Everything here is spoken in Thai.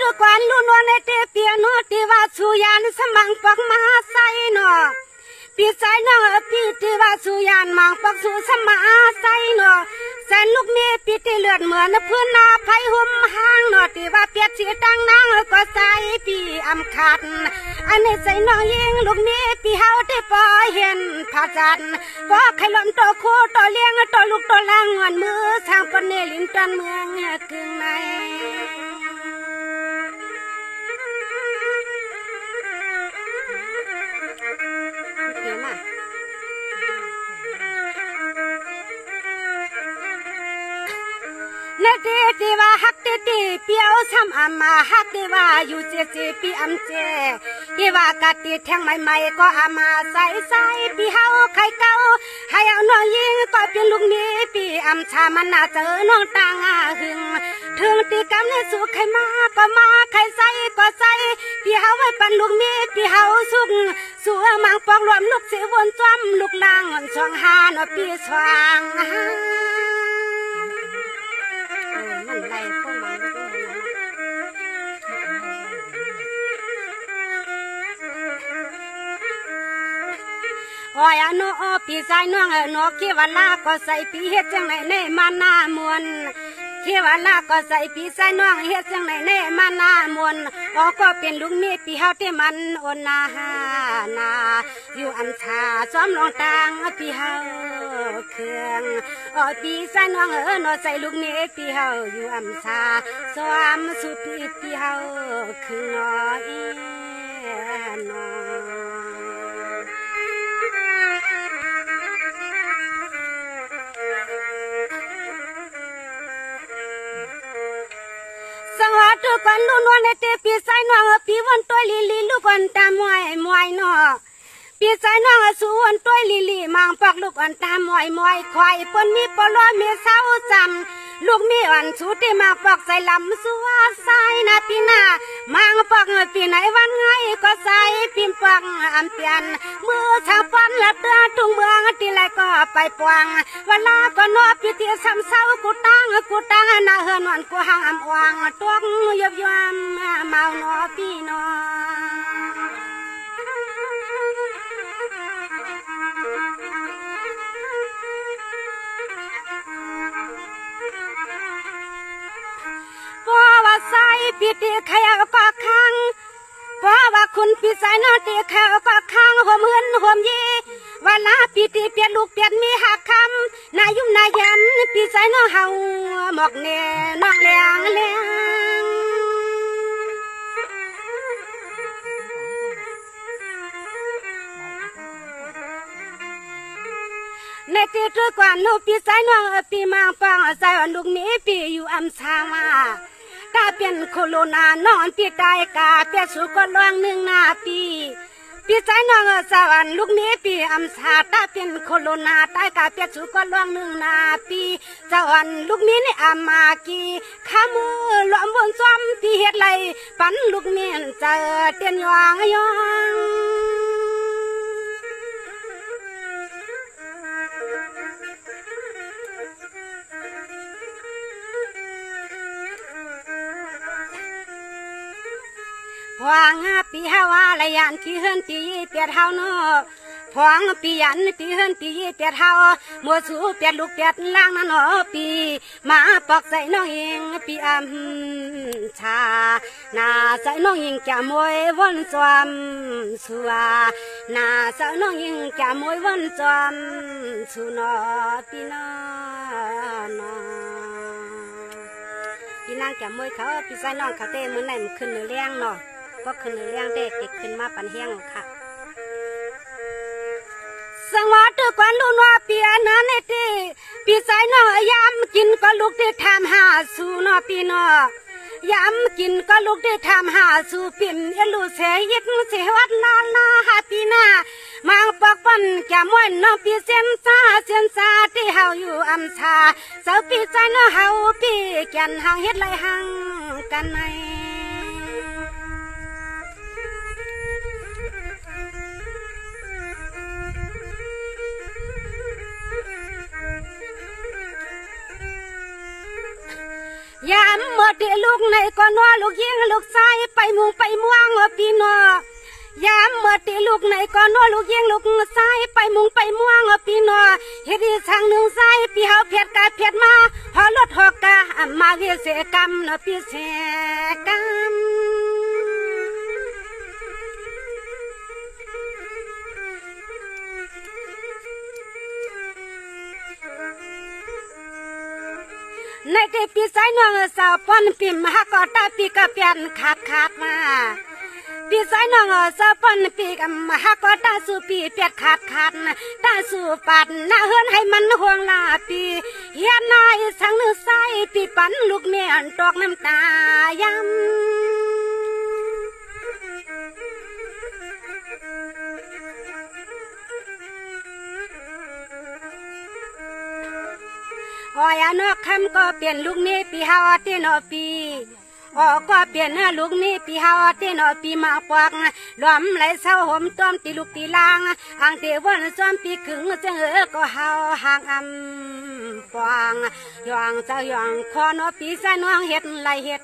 ทุกวันลุ้นวันในเตเปียโนที่ว่าสุยานสมังปักมาใส่เนาะปีใส่เนาะปีที่ว่าสุยานมังปักสุสมาใส่เนาะแสนลูกเมียปีที่เลือดเหมือนเพื่อนนาไผหุ่มห้างเนาะที่ว่าเปียกสีดังนางก็ใส่ปีอำคัดอันนี้ใส่น้องยิงลูกเมียปีเฮาได้ปล่อยเห็นผาจันก็ใครล้มตัวคู่ตัวเลี้ยงตัวลูกตัวล่างเงินมือทางปนเนลินตันเมืองกึ่งในนาทีที่ว่าฮักที่เปียวช้ำอามาฮักที่ว่าอยู่เจปีอำเจที่ว่ากะติแทงใหม่ๆก็อามาใส่ปีเฮาไข่เก่าให้เอาน้องยิงก็เป็นลูกนี้ปีอำชามันน่าเจอน้องต่างหึงถึงตีกำในสุขใครมาก็มาใครใส่ก็ใส่ปีเฮาไว้ปันลูกมีปีเฮาสุกสัวมังปองรวมลูกเสวนจ้อมลูกลางอ่อนช่องหาเนาะปีสว่างโอ้ยโนพี่ชายน้องนกขี้วันลาก็ใส่ปีเฮ็ดจังไหนเน่มาหน้ามวนขี้วันลาก็ใส่ปีชายน้องเฮ็ดจังไหนเน่มาหน้ามวนอ๋อก็เป็นลุงเมียปีเฮาที่มันโอนนาอยู่อันชาซ้อมลองตังปีเฮาเครื่องอ๋อปีชายน้องนอใส่ลุงเมียปีเฮาอยู่อันชาซ้อมสุดปีเฮาเครื่องอีนอสังหารทุกคนลุ้นวันในเตปีใส่น้องปีวันตัวลีลูกวันตามวยเนาะปีใส่น้องสู่วันตัวลีมังปักลูกวันตามวยควายปนมีปลอมีเศร้าจำลูกมีวันสุดที่มาปักใส่ลำสัวใส่นาปีหน้ามังปักปีไหนวันไงก็ใส่ปีมปักอันเปลี่ยนมือชาวปันและเตือทุ่งเมืองที่ไรก็ไปปวงเวลาก็นอปีที่ซ้ำเศร้ากูตั้งนาเฮือนวันกูห่างอำวางตัวยับยามเมาหนอพี่นอเพราะว่าใส่ปีที่ใครก็ข้างเพราะว่าคุณพี่ใส่นอตีใครก็ข้างหัวมือนหัวยีเวลาปีที่เปลี่ยนลูกเปลี่ยนมีหักคำนายุ่มนายันพี่ใส่นอเฮาหมอกเน่น้องเลี้ยงในที่ทุกวันลูกพี่ใส่น้องพี่มาฟังใส่วันลูกนี้พี่อยู่อัมชามาถ้าเป็นโคโรนานอนพี่ตายกาเปียสุก็ล่วงหนึ่งนาปีพี่ใส่น้องสวรรค์ลูกนี้พี่อัมชาถ้าเป็นโคโรนาตายกาเปียสุก็ล่วงหนึ่งนาปีสวรรค์ลูกนี้ในอามากีข้ามือหลอมบนซ้อมพี่เฮ็ดไรปันลูกเมียนเจอเตียนยองพวงปีฮาวาละยันที่เฮินตีเปียดเฮาเนาะพวงปียันที่เฮินตีเปียดเฮามัวสูเปียดลูกเปียดล่างนั่นเนาะปีมาปอกใส่น้องเองปีอำชานาใส่น้องยิงจะมวยวนจอมสัวนาใส่น้องยิงจะมวยวนจอมสุนอปีนอนปีนางจะมวยเขาปีใส่น้องเขาเต้มือไหนมันขึ้นมือเลี้ยงเนาะก็ขึ้นเลี้ยงเด็กเก็บขึ้นมาปันเฮียงค่ะสังวรทุกวันลุ้นว่าปีนั้นในที่ปีใส่น้องยามกินก็ลูกที่ทำหาสู่นอปีนอยามกินก็ลูกที่ทำหาสู่ปิ่นเอลูเสียยิดเสียวัดลาหาปีหน้ามังปอกปันแก่มวยน้องปีเส้นซาที่เฮาอยู่อัมชาเจ้าปีใจน้องเฮาปีแก่นหางเฮ็ดไรหางกันไหน ย ยามเมื่อเด็กลูกในก็นอลูกยิงลูกชายไปมุงไปม่วงพี่น้องยามเมื่อเด็กลูกในก็นอลูกยิงลูกชายไปมุงไปม่วงพี่น้องเฮ็ดทางหนึ่งชายพี่เฮาเพียดกะเพียดมาฮอรถฮอกะมาเวเสกรรมนะพี่เสกรรมในเดปีสายนวงสาวปนปีมหากอตาปีกะเปียนขาดมาปีสายนวงสาวปนปีกมหากอตาสู่ปีเปียดขาดตาสู่ปัดหน้าเฮือนให้มันห่วงลาปีเฮียนายสังนึกใส่ปีปันลูกเมียนตอกน้ำตายำหอยนอกคำก็เปลี่ยนลูกนี้ปีฮาวตีนอปีก็เปลี่ยนลูกนี้ปีฮาวตีนอปีมาปวกรวมไหลเศร้าห่มต้อมตีลูกตีลางห่างเทวันซ้อมปีขึงจังก็ฮาวห่างปวงยองเจ้ายองคอนอปีสายน้องเฮ็ดไรเฮ็ด